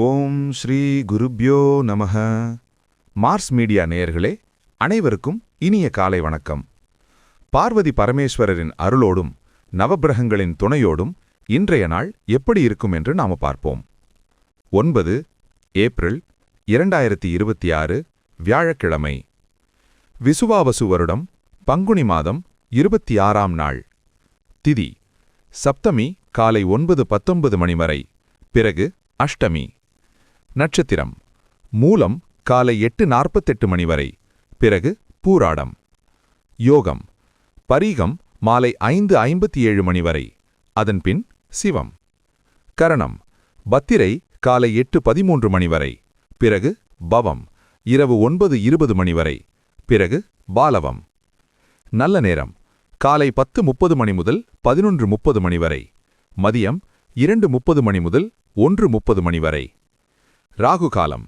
ஓம் ஸ்ரீ குருப்யோ நமஹ. Mars media நேயர்களே, அனைவருக்கும் இனிய காலை வணக்கம். பார்வதி பரமேஸ்வரரின் அருளோடும் நவக்கிரகங்களின் துணையோடும் இன்றைய நாள் எப்படி இருக்கும் என்று நாம பார்ப்போம். 9 ஏப்ரல் 2026 வியாழக்கிழமை. விசுவாவசு வருடம் பங்குனி மாதம் 26ஆம் நாள். திதி சப்தமி காலை 9:19 மணி வரை, பிறகு அஷ்டமி. நட்சத்திரம் மூலம் காலை 8:48 மணி வரை, பிறகு பூராடம். யோகம் பரீகம் மாலை 5:57 மணி வரை, அதன்பின் சிவம். கரணம் பத்திரை காலை 8:13 மணி வரை, பிறகு பவம் இரவு 9:20 மணி வரை, பிறகு பாலவம். நல்ல நேரம் காலை 10:30 மணி முதல் 11:30 மணி வரை, மதியம் 2:30 மணி முதல் 1:30 மணி வரை. ராகு காலம்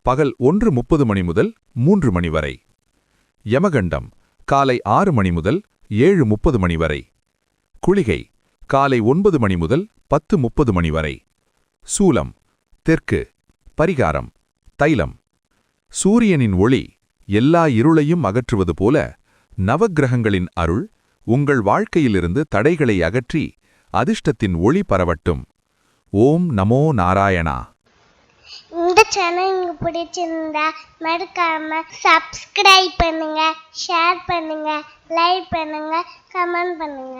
பகல் 1:30 மணி முதல் 3 மணி வரை. யமகண்டம் காலை 6 மணி முதல் 7:30 மணி வரை. குளிகை காலை 9 மணி முதல் 10:30 மணி வரை. சூலம் தெற்கு. பரிகாரம் தைலம். சூரியனின் ஒளி எல்லா இருளையும் அகற்றுவது போல நவக்கிரகங்களின் அருள் உங்கள் வாழ்க்கையிலிருந்து தடைகளை அகற்றி அதிர்ஷ்டத்தின் ஒளி பரவட்டும். ஓம் நமோ நாராயணா. இந்த சேனல் உங்களுக்கு பிடிச்சிருந்தா மறக்காம சப்ஸ்கிரைப் பண்ணுங்க, ஷேர் பண்ணுங்க, லைக் பண்ணுங்க, கமெண்ட் பண்ணுங்க.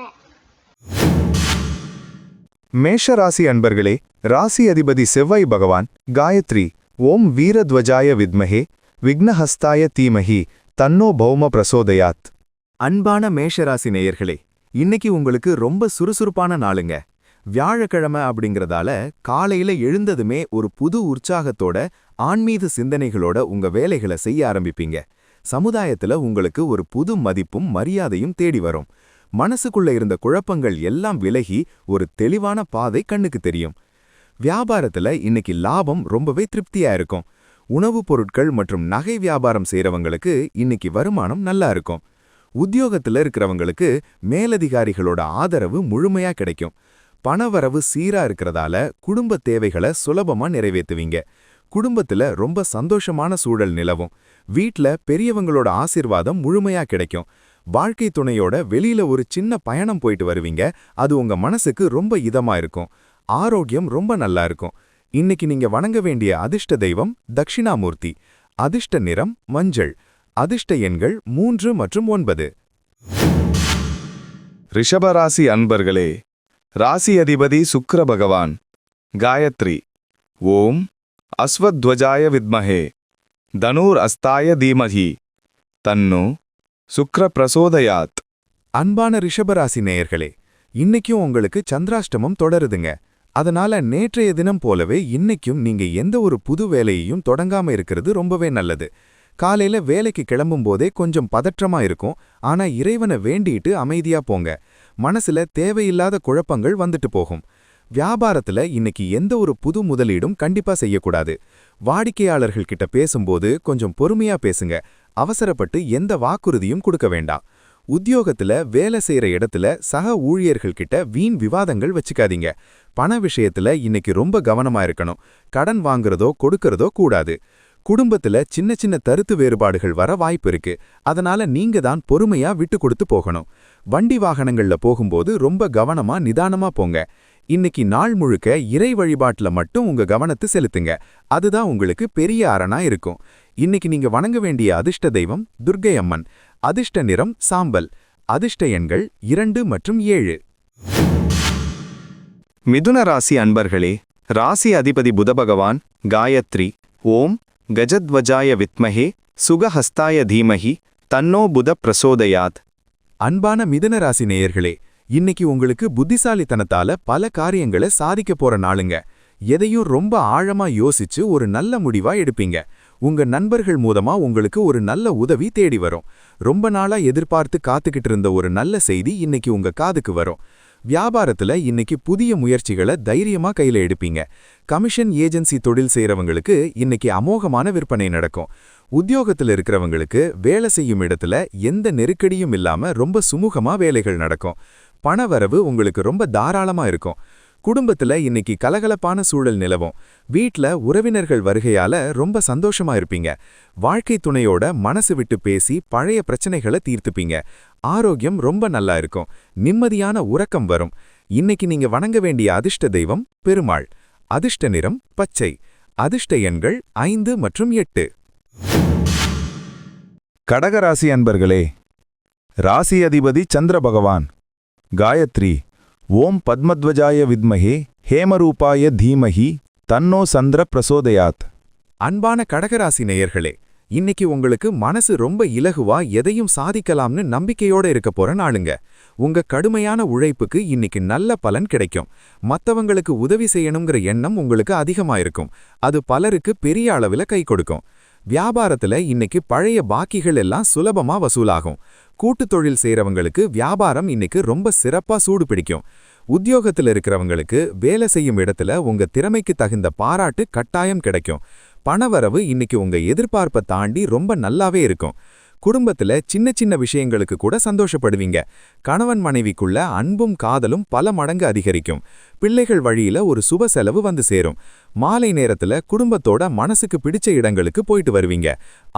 மேஷராசி அன்பர்களே, ராசி அதிபதி செவ்வாய் பகவான் காயத்ரி ஓம் வீரத்வஜாய வித்மஹே விக்னஹஸ்தாய தீமஹி தன்னோ பௌம பிரசோதயாத். அன்பான மேஷராசி நேயர்களே, இன்னைக்கு உங்களுக்கு ரொம்ப சுறுசுறுப்பான நாளுங்க. வியாழக்கிழமை அப்படிங்கறதால காலையில எழுந்ததுமே ஒரு புது உற்சாகத்தோட ஆன்மீக சிந்தனைகளோட உங்க வேலைகளை செய்ய ஆரம்பிப்பீங்க. சமுதாயத்துல உங்களுக்கு ஒரு புது மதிப்பும் மரியாதையும் தேடி வரும். மனசுக்குள்ள இருந்த குழப்பங்கள் எல்லாம் விலகி ஒரு தெளிவான பாதை கண்ணுக்கு தெரியும். வியாபாரத்துல இன்னைக்கு லாபம் ரொம்பவே திருப்தியா இருக்கும். உணவுப் பொருட்கள் மற்றும் நகை வியாபாரம் செய்யறவங்களுக்கு இன்னைக்கு வருமானம் நல்லா இருக்கும். உத்தியோகத்துல இருக்கிறவங்களுக்கு மேலதிகாரிகளோட ஆதரவு முழுமையா கிடைக்கும். பணவரவு சீரா இருக்கிறதால குடும்ப தேவைகளை சுலபமா நிறைவேற்றுவீங்க. குடும்பத்துல ரொம்ப சந்தோஷமான சூழல் நிலவும். வீட்ல பெரியவங்களோட ஆசீர்வாதம் முழுமையா கிடைக்கும். வாழ்க்கை துணையோட வெளியில ஒரு சின்ன பயணம் போயிட்டு வருவீங்க. அது உங்க மனசுக்கு ரொம்ப இதமா இருக்கும். ஆரோக்கியம் ரொம்ப நல்லா இருக்கும். இன்னைக்கு நீங்க வணங்க வேண்டிய அதிர்ஷ்ட தெய்வம் தட்சிணாமூர்த்தி. அதிர்ஷ்ட நிறம் மஞ்சள். அதிர்ஷ்ட எண்கள் 3 மற்றும் 9. ரிஷபராசி அன்பர்களே, ராசி அதிபதி சுக்கிர பகவான் காயத்ரி ஓம் அஸ்வத்வஜாய வித்மஹே தனூர் அஸ்தாய தீமஹி தன்னோ சுக்ர பிரசோதயாத். அன்பான ரிஷபராசி நேயர்களே, இன்னைக்கும் உங்களுக்கு சந்திராஷ்டமம் தொடருதுங்க. அதனால நேற்றைய தினம் போலவே இன்னைக்கும் நீங்க எந்த ஒரு புது வேலையையும் தொடங்காம இருக்கிறது ரொம்பவே நல்லது. காலையில வேலைக்கு கிளம்பும் போதே கொஞ்சம் பதற்றமா இருக்கும். ஆனா இறைவனை வேண்டிட்டு அமைதியா போங்க. மனசுல தேவையில்லாத குழப்பங்கள் வந்துட்டு போகும். வியாபாரத்துல இன்னைக்கு எந்த ஒரு புது முதலீடும் கண்டிப்பா செய்யக்கூடாது. வாடிக்கையாளர்கள் கிட்ட பேசும்போது கொஞ்சம் பொறுமையா பேசுங்க. அவசரப்பட்டு எந்த வாக்குறுதியும் கொடுக்க வேண்டாம். உத்தியோகத்துல வேலை செய்யற இடத்துல சக ஊழியர்கள் கிட்ட வீண் விவாதங்கள் வச்சுக்காதீங்க. பண விஷயத்துல இன்னைக்கு ரொம்ப கவனமா இருக்கணும். கடன் வாங்குறதோ கொடுக்கறதோ கூடாது. குடும்பத்துல சின்ன சின்ன கருத்து வேறுபாடுகள் வர வாய்ப்பு இருக்கு. அதனால நீங்க தான் பொறுமையா விட்டு கொடுத்து போகணும். வண்டி வாகனங்கள்ல போகும்போது ரொம்ப கவனமா நிதானமா போங்க. இன்னைக்கு நாள் முழுக்க இறை வழிபாட்டுல மட்டும் உங்க கவனத்தை செலுத்துங்க. அதுதான் உங்களுக்கு பெரிய அரணா இருக்கும். இன்னைக்கு நீங்க வணங்க வேண்டிய அதிர்ஷ்ட தெய்வம் துர்க்கை அம்மன். அதிர்ஷ்ட நிறம் சாம்பல். அதிர்ஷ்ட எண்கள் 2 மற்றும் 7. மிதுன ராசி அன்பர்களே, ராசி அதிபதி புதபகவான் காயத்ரி ஓம் கஜத்வஜாய வித்மஹே சுகஹஸ்தாய தீமஹி தன்னோ புத பிரசோதயாத். அன்பான மிதுன ராசி நேயர்களே, இன்னைக்கு உங்களுக்கு புத்திசாலித்தனத்தால பல காரியங்களை சாதிக்க போற நாளுங்க. எதையும் ரொம்ப ஆழமா யோசிச்சு ஒரு நல்ல முடிவா எடுப்பீங்க. உங்க நண்பர்கள் மூலமா உங்களுக்கு ஒரு நல்ல உதவி தேடி வரும். ரொம்ப நாளா எதிர்பார்த்து காத்துக்கிட்டு இருந்த ஒரு நல்ல செய்தி இன்னைக்கு உங்க காதுக்கு வரும். வியாபாரத்துல இன்னைக்கு புதிய முயற்சிகளை தைரியமா கையில எடுப்பீங்க. கமிஷன் ஏஜென்சி தொழில் செய்யறவங்களுக்கு இன்னைக்கு அமோகமான விற்பனை நடக்கும். உத்தியோகத்துல இருக்கிறவங்களுக்கு வேலை செய்யும் இடத்துல எந்த நெருக்கடியும் இல்லாம ரொம்ப சுமூகமா வேலைகள் நடக்கும். பணவரவு உங்களுக்கு ரொம்ப தாராளமா இருக்கும். குடும்பத்துல இன்னைக்கு கலகலப்பான சூழல் நிலவும். வீட்ல உறவினர்கள் வருகையால ரொம்ப சந்தோஷமா இருப்பீங்க. வாழ்க்கை துணையோட மனசு விட்டு பேசி பழைய பிரச்சனைகளை தீர்த்துப்பீங்க. ஆரோக்கியம் ரொம்ப நல்லா இருக்கும். நிம்மதியான உறக்கம் வரும். இன்னைக்கு நீங்க வணங்க வேண்டிய அதிர்ஷ்ட தெய்வம் பெருமாள். அதிர்ஷ்ட நிறம் பச்சை. அதிர்ஷ்ட எண்கள் 5 மற்றும் 8. கடகராசி அன்பர்களே, ராசி அதிபதி சந்திர பகவான். காயத்ரி. ஓம் பத்மத்வஜாய வித்மஹே ஹேமரூபாய தீமஹி தன்னோ சந்திர பிரசோதயாத். அன்பான கடகராசி நேயர்களே, இன்னைக்கு உங்களுக்கு மனசு ரொம்ப இலகுவா எதையும் சாதிக்கலாம்னு நம்பிக்கையோட இருக்க போற நாளுங்க. உங்க கடுமையான உழைப்புக்கு இன்னைக்கு நல்ல பலன் கிடைக்கும். மத்தவங்களுக்கு உதவி செய்யணுங்கிற எண்ணம் உங்களுக்கு அதிகமா இருக்கும். அது பலருக்கு பெரிய அளவுல கை கொடுக்கும். வியாபாரத்துல இன்னைக்கு பழைய பாக்கிகள் எல்லாம் சுலபமா வசூலாகும். கூட்டுத் தொழில் செய்யறவங்களுக்கு வியாபாரம் இன்னைக்கு ரொம்ப சிறப்பா சூடு பிடிக்கும். உத்தியோகத்துல இருக்கிறவங்களுக்கு வேலை செய்யும் இடத்துல உங்க திறமைக்கு தகுந்த பாராட்டு கட்டாயம் கிடைக்கும். பணவரவு இன்னைக்கு உங்க எதிர்பார்ப்பை தாண்டி ரொம்ப நல்லாவே இருக்கும். குடும்பத்துல சின்ன சின்ன விஷயங்களுக்கு கூட சந்தோஷப்படுவீங்க. கணவன் மனைவிக்குள்ள அன்பும் காதலும் பல மடங்கு அதிகரிக்கும். பிள்ளைகள் வழியில ஒரு சுப செலவு வந்து சேரும். மாலை நேரத்துல குடும்பத்தோட மனசுக்கு பிடிச்ச இடங்களுக்கு போயிட்டு வருவீங்க.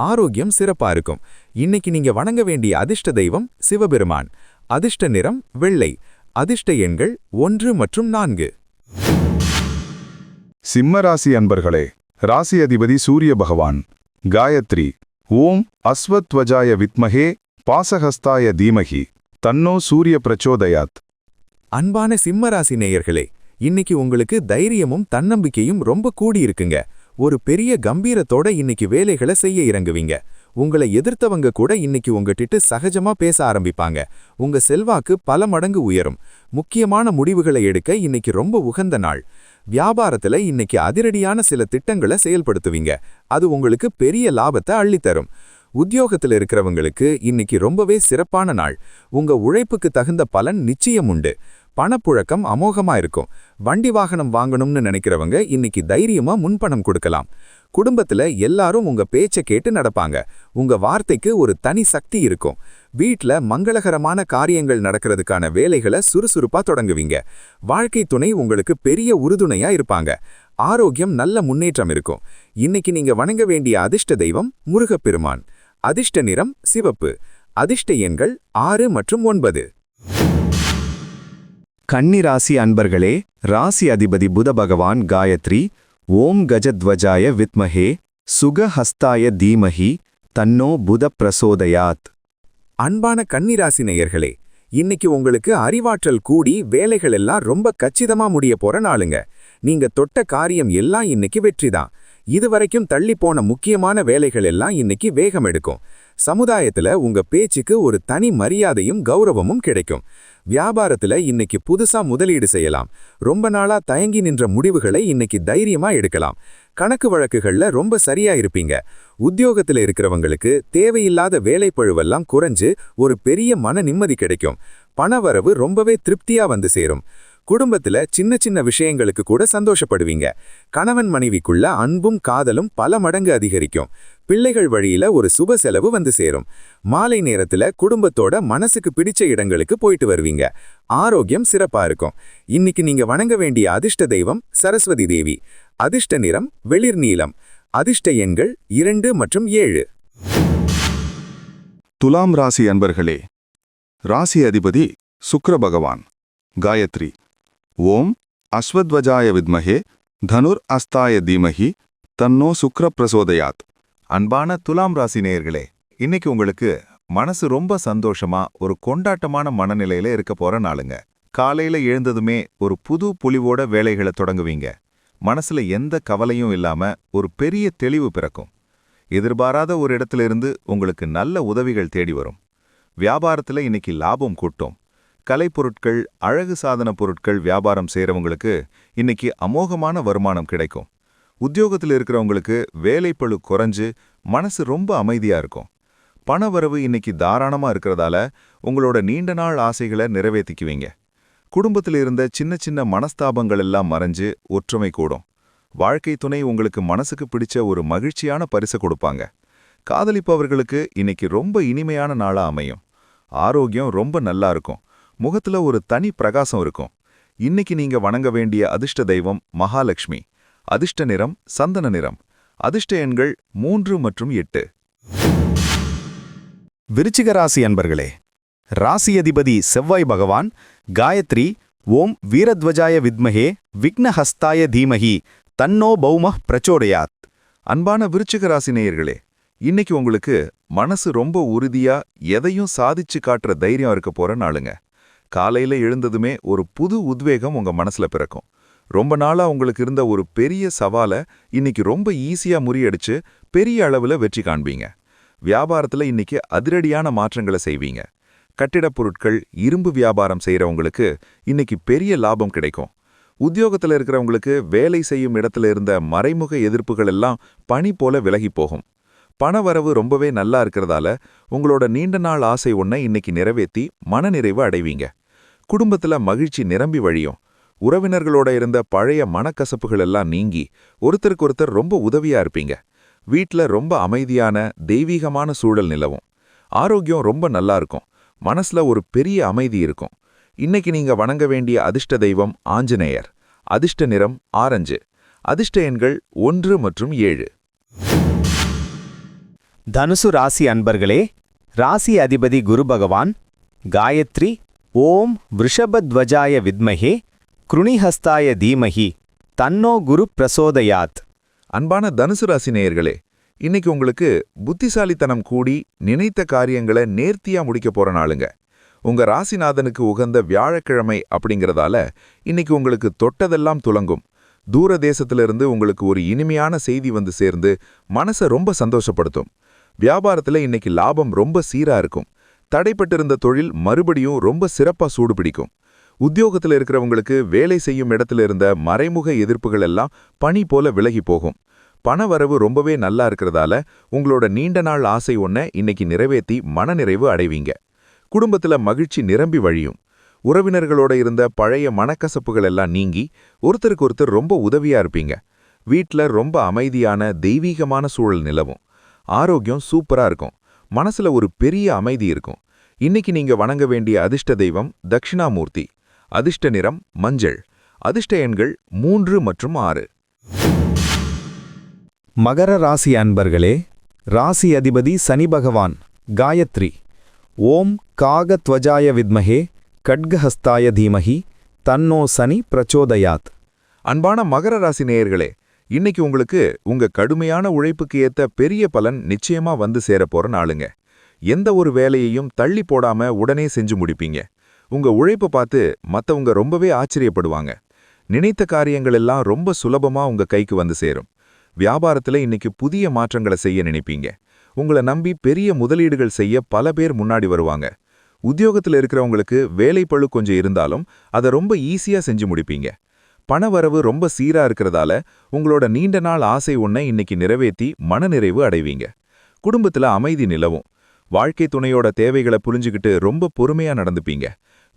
ஆரோக்கியம் சிறப்பா இருக்கும். இன்னைக்கு நீங்க வணங்க வேண்டிய அதிர்ஷ்ட தெய்வம் சிவபெருமான். அதிர்ஷ்ட நிறம் வெள்ளை. அதிர்ஷ்ட எண்கள் 1 மற்றும் 4. சிம்மராசி அன்பர்களே, ராசி அதிபதி சூரிய பகவான். காயத்ரி. ஓம் அஸ்வத்வஜாய வித்மஹே பாசஹஸ்தாய தீமஹி தன்னோ சூரிய பிரச்சோதயாத். அன்பான சிம்மராசி நேயர்களே, இன்னைக்கு உங்களுக்கு தைரியமும் தன்னம்பிக்கையும் ரொம்ப கூடியிருக்குங்க. ஒரு பெரிய கம்பீரத்தோட இன்னைக்கு வேலைகளை செய்ய இறங்குவீங்க. உங்களை எதிர்த்தவங்க கூட இன்னைக்கு உங்ககிட்ட சகஜமா பேச ஆரம்பிப்பாங்க. உங்க செல்வாக்கு பல மடங்கு உயரும். முக்கியமான முடிவுகளை எடுக்க இன்னைக்கு ரொம்ப உகந்த நாள். வியாபாரத்துல இன்னைக்கு அதிரடியான சில திட்டங்களை செயல்படுத்துவீங்க. அது உங்களுக்கு பெரிய லாபத்தை அள்ளித்தரும். உத்தியோகத்துல இருக்கிறவங்களுக்கு இன்னைக்கு ரொம்பவே சிறப்பான நாள். உங்க உழைப்புக்கு தகுந்த பலன் நிச்சயம் உண்டு. பணப்புழக்கம் அமோகமா இருக்கும். வண்டி வாகனம் வாங்கணும்னு நினைக்கிறவங்க இன்னைக்கு தைரியமா முன்பணம் கொடுக்கலாம். குடும்பத்துல எல்லாரும் உங்க பேச்சை கேட்டு நடப்பாங்க. உங்க வார்த்தைக்கு ஒரு தனி சக்தி இருக்கும். வீட்ல மங்களகரமான காரியங்கள் நடக்கிறதுக்கான வேலைகளை சுறுசுறுப்பா தொடங்குவீங்க. வாழ்க்கை துணை உங்களுக்கு பெரிய உறுதுணையா இருப்பாங்க. ஆரோக்கியம் நல்ல முன்னேற்றம் இருக்கும். இன்னைக்கு நீங்க வணங்க வேண்டிய அதிர்ஷ்ட தெய்வம் முருகப்பெருமான். அதிர்ஷ்ட நிறம் சிவப்பு. அதிர்ஷ்ட எண்கள் 6 மற்றும் 9. கன்னிராசி அன்பர்களே, ராசி அதிபதி புத பகவான். காயத்ரி. ஓம் கஜத்வஜாய வித்மஹே சுகஹஸ்தாய தீமஹி தன்னோ புத பிரசோதயாத். அன்பான கன்னிராசி நேயர்களே, இன்னைக்கு உங்களுக்கு அறிவாற்றல் கூடி வேலைகள் எல்லாம் ரொம்ப கச்சிதமா முடிய போற நாளுங்க. நீங்க தொட்ட காரியம் எல்லாம் இன்னைக்கு வெற்றிதான். இதுவரைக்கும் தள்ளிப்போன முக்கியமான வேலைகள் எல்லாம் இன்னைக்கு வேகம் எடுக்கும். சமுதாயத்துல உங்க பேச்சுக்கு ஒரு தனி மரியாதையும் கௌரவமும் கிடைக்கும். வியாபாரத்துல இன்னைக்கு புதுசா முதலீடு செய்யலாம். ரொம்ப நாளா தயங்கி நின்ற முடிவுகளை இன்னைக்கு தைரியமா எடுக்கலாம். கணக்கு வழக்குகள்ல ரொம்ப சரியா இருப்பீங்க. உத்தியோகத்துல இருக்கிறவங்களுக்கு தேவையில்லாத வேலைப்பழுவெல்லாம் குறைஞ்சு ஒரு பெரிய மன நிம்மதி கிடைக்கும். பணவரவு ரொம்பவே திருப்தியா வந்து சேரும். குடும்பத்துல சின்ன சின்ன விஷயங்களுக்கு கூட சந்தோஷப்படுவீங்க. கணவன் மனைவிக்குள்ள அன்பும் காதலும் பல மடங்கு அதிகரிக்கும். பிள்ளைகள் வழியில ஒரு சுப செலவு வந்து சேரும். மாலை நேரத்துல குடும்பத்தோட மனசுக்கு பிடிச்ச இடங்களுக்கு போயிட்டு வருவீங்க. ஆரோக்கியம் சிறப்பா இருக்கும். இன்னைக்கு நீங்க வணங்க வேண்டிய அதிர்ஷ்ட தெய்வம் சரஸ்வதி தேவி. அதிர்ஷ்ட நிறம் வெளிர் நீலம். அதிர்ஷ்ட எண்கள் 2 மற்றும் 7. துலாம் ராசி அன்பர்களே, ராசி அதிபதி சுக்கிர பகவான். காயத்ரி. ஓம் அஸ்வத்வஜாய வித்மஹே தனுர் அஸ்தாய தீமஹி தன்னோ சுக்ர பிரசோதயாத். அன்பான துலாம் ராசி நேயர்களே, இன்னைக்கு உங்களுக்கு மனசு ரொம்ப சந்தோஷமா ஒரு கொண்டாட்டமான மனநிலையில இருக்க போற நாளுங்க. காலையில எழுந்ததுமே ஒரு புது பொலிவோட வேலைகளை தொடங்குவீங்க. மனசுல எந்த கவலையும் இல்லாம ஒரு பெரிய தெளிவு பிறக்கும். எதிர்பாராத ஒரு இடத்துல இருந்து உங்களுக்கு நல்ல உதவிகள் தேடி வரும். வியாபாரத்துல இன்னைக்கு லாபம் கூட்டும். கலைப்பொருட்கள், அழகு சாதன பொருட்கள் வியாபாரம் செய்யறவங்களுக்கு இன்னைக்கு அமோகமான வருமானம் கிடைக்கும். உத்தியோகத்தில் இருக்கிறவங்களுக்கு வேலைப்பளு குறைஞ்சு மனசு ரொம்ப அமைதியா இருக்கும். பணவரவு இன்னைக்கு தாராளமா இருக்கிறதால உங்களோட நீண்ட நாள் ஆசைகளை நிறைவேற்றிக்குவீங்க. குடும்பத்தில் இருந்த சின்ன சின்ன மனஸ்தாபங்கள் எல்லாம் மறைஞ்சு ஒற்றுமை கூடும். வாழ்க்கை துணை உங்களுக்கு மனசுக்கு பிடிச்ச ஒரு மகிழ்ச்சியான பரிசை கொடுப்பாங்க. காதலிப்பவர்களுக்கு இன்னைக்கு ரொம்ப இனிமையான நாளா அமையும். ஆரோக்கியம் ரொம்ப நல்லா இருக்கும். முகத்துல ஒரு தனி பிரகாசம் இருக்கும். இன்னைக்கு நீங்க வணங்க வேண்டிய அதிர்ஷ்ட தெய்வம் மகாலட்சுமி. அதிர்ஷ்ட நிறம் சந்தன நிறம். அதிர்ஷ்ட எண்கள் 3 மற்றும் 8. விருச்சிக ராசி அன்பர்களே, ராசி அதிபதி செவ்வாய் பகவான் காயத்ரி ஓம் வீரத்வஜாய வித்மஹே விக்னஹஸ்தாய தீமஹி தன்னோ பௌமः பிரச்சோதயாத். அன்பான விருச்சிக ராசி நேயர்களே, இன்னைக்கு உங்களுக்கு மனசு ரொம்ப உறுதியா எதையும் சாதிச்சு காட்டுற தைரியம் இருக்க போற நாளுங்க. காலையில எழுந்ததுமே ஒரு புது உத்வேகம் உங்க மனசுல பிறக்கும். ரொம்ப நாளா உங்களுக்கு இருந்த ஒரு பெரிய சவாலை இன்னைக்கு ரொம்ப ஈஸியா முறியடிச்சு பெரிய அளவுல வெற்றி காண்பீங்க. வியாபாரத்துல இன்னைக்கு அதிரடியான மாற்றங்களை செய்வீங்க. கட்டிடப் பொருட்கள், இரும்பு வியாபாரம் செய்யறவங்களுக்கு இன்னைக்கு பெரிய லாபம் கிடைக்கும். உத்தியோகத்துல இருக்கிறவங்களுக்கு வேலை செய்யும் இடத்துல இருந்த மறைமுக எதிர்ப்புகள் எல்லாம் பனி போல விலகி போகும். பணவரவு ரொம்பவே நல்லா இருக்கிறதால உங்களோட நீண்ட நாள் ஆசை ஒன்றை இன்னைக்கு நிறைவேற்றி மனநிறைவு அடைவீங்க. குடும்பத்துல மகிழ்ச்சி நிரம்பி வழியும். உறவினர்களோட இருந்த பழைய மனக்கசப்புகள் எல்லாம் நீங்கி ஒருத்தருக்கொருத்தர் ரொம்ப உதவியா இருப்பீங்க. வீட்ல ரொம்ப அமைதியான தெய்வீகமான சூழல் நிலவும். ஆரோக்கியம் ரொம்ப நல்லா இருக்கும். மனசுல ஒரு பெரிய அமைதி இருக்கும். இன்னைக்கு நீங்க வணங்க வேண்டிய அதிர்ஷ்ட தெய்வம் ஆஞ்சநேயர். அதிர்ஷ்ட நிறம் ஆரஞ்சு. அதிர்ஷ்ட எண்கள் 1 மற்றும் 7. தனுசு ராசி அன்பர்களே, ராசி அதிபதி குரு பகவான் காயத்ரி ஓம் விருஷபத்வஜாய வித்மஹே க்ருணிஹஸ்தாய தீமஹி தன்னோ குரு பிரசோதயாத். அன்பான தனுசு ராசி நேயர்களே, இன்னைக்கு உங்களுக்கு புத்திசாலித்தனம் கூடி நினைத்த காரியங்களை நேர்த்தியா முடிக்க போற நாளுங்க. உங்க ராசிநாதனுக்கு உகந்த வியாழக்கிழமை அப்படிங்கறதால இன்னைக்கு உங்களுக்கு தொட்டதெல்லாம் துலங்கும். தூர தேசத்திலிருந்து உங்களுக்கு ஒரு இனிமையான செய்தி வந்து சேர்ந்து மனசை ரொம்ப சந்தோஷப்படுத்தும். வியாபாரத்துல இன்னைக்கு லாபம் ரொம்ப சீரா இருக்கும். தடைப்பட்டிருந்த தொழில் மறுபடியும் ரொம்ப சிறப்பா சூடுபிடிக்கும். உத்தியோகத்துல இருக்கிறவங்களுக்கு வேலை செய்யும் இடத்துல இருந்த மறைமுக எதிர்ப்புகள் எல்லாம் பனி போல விலகி போகும். பணவரவு ரொம்பவே நல்லா இருக்கிறதால உங்களோட நீண்ட நாள் ஆசை ஒன்றை இன்னைக்கு நிறைவேற்றி மனநிறைவு அடைவீங்க. குடும்பத்துல மகிழ்ச்சி நிரம்பி வழியும். உறவினர்களோட இருந்த பழைய மனக்கசப்புகள் எல்லாம் நீங்கி ஒருத்தருக்கொருத்தர் ரொம்ப உதவியா இருப்பீங்க. வீட்ல ரொம்ப அமைதியான தெய்வீகமான சூழல் நிலவும். ஆரோக்கியம் சூப்பரா இருக்கும். மனசுல ஒரு பெரிய அமைதி இருக்கும். இன்னைக்கு நீங்க வணங்க வேண்டிய அதிர்ஷ்ட தெய்வம் தட்சிணாமூர்த்தி. அதிர்ஷ்ட நிறம் மஞ்சள். அதிர்ஷ்ட எண்கள் 3 மற்றும் 6. மகர ராசி அன்பர்களே, ராசி அதிபதி சனி பகவான் காயத்ரி ஓம் காகத்வஜாய வித்மஹே கட்கஹஸ்தாய தீமஹி தன்னோ சனி பிரச்சோதயாத். அன்பான மகர ராசி நேயர்களே, இன்னைக்கு உங்களுக்கு உங்க கடுமையான உழைப்புக்கு ஏத்த பெரிய பலன் நிச்சயமா வந்து சேரப்போற நாளுங்க. எந்த ஒரு வேலையையும் தள்ளி போடாம உடனே செஞ்சு முடிப்பீங்க. உங்க உழைப்பை பார்த்து மத்தவங்க ரொம்பவே ஆச்சரியப்படுவாங்க. நினைத்த காரியங்கள் எல்லாம் ரொம்ப சுலபமா உங்க கைக்கு வந்து சேரும். வியாபாரத்துல இன்னைக்கு புதிய மாற்றங்களை செய்ய நினைப்பீங்க. உங்களை நம்பி பெரிய முதலீடுகள் செய்ய பல பேர் முன்னாடி வருவாங்க. உத்தியோகத்துல இருக்கிறவங்களுக்கு வேலைப்பளு கொஞ்சம் இருந்தாலும் அதை ரொம்ப ஈஸியா செஞ்சு முடிப்பீங்க. பணவரவு ரொம்ப சீரா இருக்கிறதால உங்களோட நீண்ட நாள் ஆசை ஒன்றை இன்னைக்கு நிறைவேற்றி மனநிறைவு அடைவீங்க. குடும்பத்துல அமைதி நிலவும். வாழ்க்கை துணையோட தேவைகளை புரிஞ்சுக்கிட்டு ரொம்ப பொறுமையா நடந்துப்பீங்க.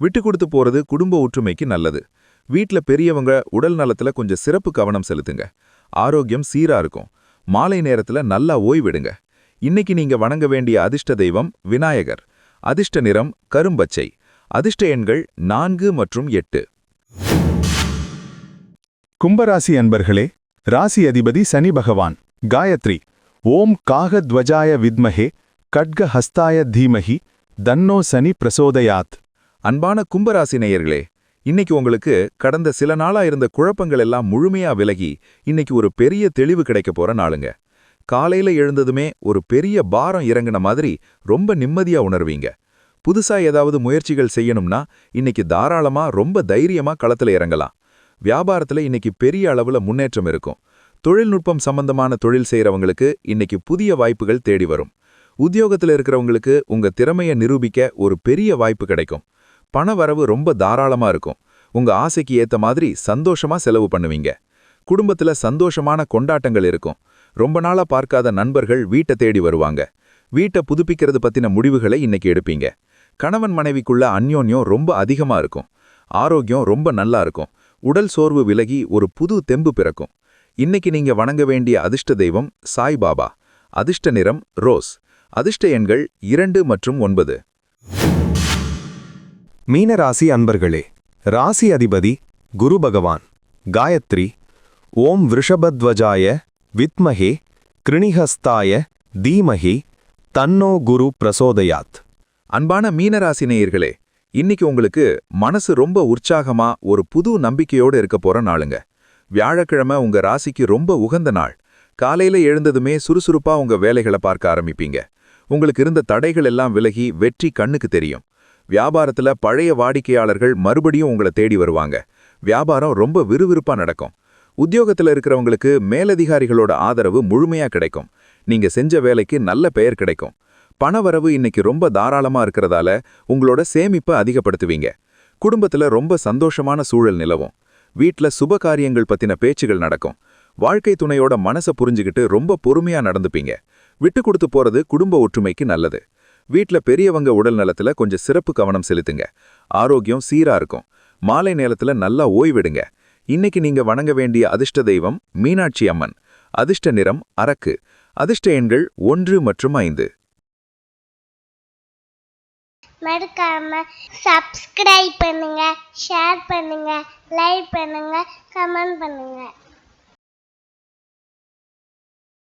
விட்டு கொடுத்து போறது குடும்ப ஒற்றுமைக்கு நல்லது. வீட்ல பெரியவங்க உடல் நலத்துல கொஞ்சம் சிறப்பு கவனம் செலுத்துங்க. ஆரோக்கியம் சீரா இருக்கும். மாலை நேரத்துல நல்லா ஓய்விடுங்க. இன்னைக்கு நீங்க வணங்க வேண்டிய அதிர்ஷ்ட தெய்வம் விநாயகர். அதிர்ஷ்ட நிறம் கரும்பச்சை. அதிர்ஷ்ட எண்கள் 4 மற்றும் 8. கும்பராசி அன்பர்களே, ராசி அதிபதி சனி பகவான் காயத்ரி ஓம் காகத்வஜாய வித்மஹே கட்கஹஸ்தாய தீமஹி தன்னோ சனி பிரசோதயாத். அன்பான கும்பராசி நேயர்களே, இன்னைக்கு உங்களுக்கு கடந்த சில நாளா இருந்த குழப்பங்கள் எல்லாம் முழுமையா விலகி இன்னைக்கு ஒரு பெரிய தெளிவு கிடைக்க போற நாளுங்க. காலையில எழுந்ததுமே ஒரு பெரிய பாரம் இறங்குன மாதிரி ரொம்ப நிம்மதியா உணர்வீங்க. புதுசா ஏதாவது முயற்சிகள் செய்யணும்னா இன்னைக்கு தாராளமா ரொம்ப தைரியமா களத்துல இறங்கலாம். வியாபாரத்துல இன்னைக்கு பெரிய அளவுல முன்னேற்றம் இருக்கும். தொழில்நுட்பம் சம்பந்தமான தொழில் செய்யறவங்களுக்கு இன்னைக்கு புதிய வாய்ப்புகள் தேடி வரும். உத்தியோகத்துல இருக்கிறவங்களுக்கு உங்க திறமையை நிரூபிக்க ஒரு பெரிய வாய்ப்பு கிடைக்கும். பணவரவு ரொம்ப தாராளமா இருக்கும். உங்க ஆசைக்கு ஏத்த மாதிரி சந்தோஷமா செலவு பண்ணுவீங்க. குடும்பத்துல சந்தோஷமான கொண்டாட்டங்கள் இருக்கும். ரொம்ப நாளா பார்க்காத நண்பர்கள் வீட்டை தேடி வருவாங்க. வீட்டை புதுப்பிக்கிறது பத்தின முடிவுகளை இன்னைக்கு எடுப்பீங்க. கணவன் மனைவிக்குள்ள அந்யோன்யம் ரொம்ப அதிகமா இருக்கும். ஆரோக்கியம் ரொம்ப நல்லா இருக்கும். உடல் சோர்வு விலகி ஒரு புது தெம்பு பிறக்கும். இன்னைக்கு நீங்க வணங்க வேண்டிய அதிர்ஷ்ட தெய்வம் சாய்பாபா. அதிர்ஷ்ட நிறம் ரோஸ். அதிர்ஷ்ட எண்கள் 2 மற்றும் 9. மீனராசி அன்பர்களே, ராசி அதிபதி குரு பகவான் காயத்ரி ஓம் விருஷபத்வஜாய வித்மஹே கிருணிஹஸ்தாய தீமஹி தன்னோ குரு பிரசோதயாத். அன்பான மீனராசி நேயர்களே, இன்னைக்கு உங்களுக்கு மனசு ரொம்ப உற்சாகமா ஒரு புது நம்பிக்கையோடு இருக்க போற நாளுங்க. வியாழக்கிழமை உங்க ராசிக்கு ரொம்ப உகந்த நாள். காலையில எழுந்ததுமே சுறுசுறுப்பா உங்க வேலைகளை பார்க்க ஆரம்பிப்பீங்க. உங்களுக்கு இருந்த தடைகள் எல்லாம் விலகி வெற்றி கண்ணுக்கு தெரியும். வியாபாரத்துல பழைய வாடிக்கையாளர்கள் மறுபடியும் உங்களை தேடி வருவாங்க. வியாபாரம் ரொம்ப விறுவிறுப்பா நடக்கும். உத்தியோகத்துல இருக்கிறவங்களுக்கு மேலதிகாரிகளோட ஆதரவு முழுமையா கிடைக்கும். நீங்க செஞ்ச வேலைக்கு நல்ல பெயர் கிடைக்கும். பணவரவு இன்னைக்கு ரொம்ப தாராளமா இருக்கிறதால உங்களோட சேமிப்பை அதிகப்படுத்துவீங்க. குடும்பத்துல ரொம்ப சந்தோஷமான சூழல் நிலவும். வீட்ல சுப காரியங்கள் பத்தின பேச்சுகள் நடக்கும். வாழ்க்கை துணையோட மனசை புரிஞ்சுக்கிட்டு ரொம்ப பொறுமையா நடந்துப்பீங்க. விட்டு கொடுத்து போறது குடும்ப ஒற்றுமைக்கு நல்லது. வீட்ல பெரியவங்க உடல் நலத்துல கொஞ்சம் சிறப்பு கவனம் செலுத்துங்க. ஆரோக்கியம் சீரா இருக்கும். மாலை நேரத்துல நல்லா ஓய்வெடுங்க. இன்னைக்கு நீங்க வணங்க வேண்டிய அதிர்ஷ்ட தெய்வம் மீனாட்சி அம்மன். அதிர்ஷ்ட நிறம் அரக்கு. அதிர்ஷ்ட எண்கள் 1 மற்றும் 5. மறக்காம சப்ஸ்கிரைப் பண்ணுங்க, ஷேர் பண்ணுங்க, லைக் பண்ணுங்க, கமெண்ட் பண்ணுங்க.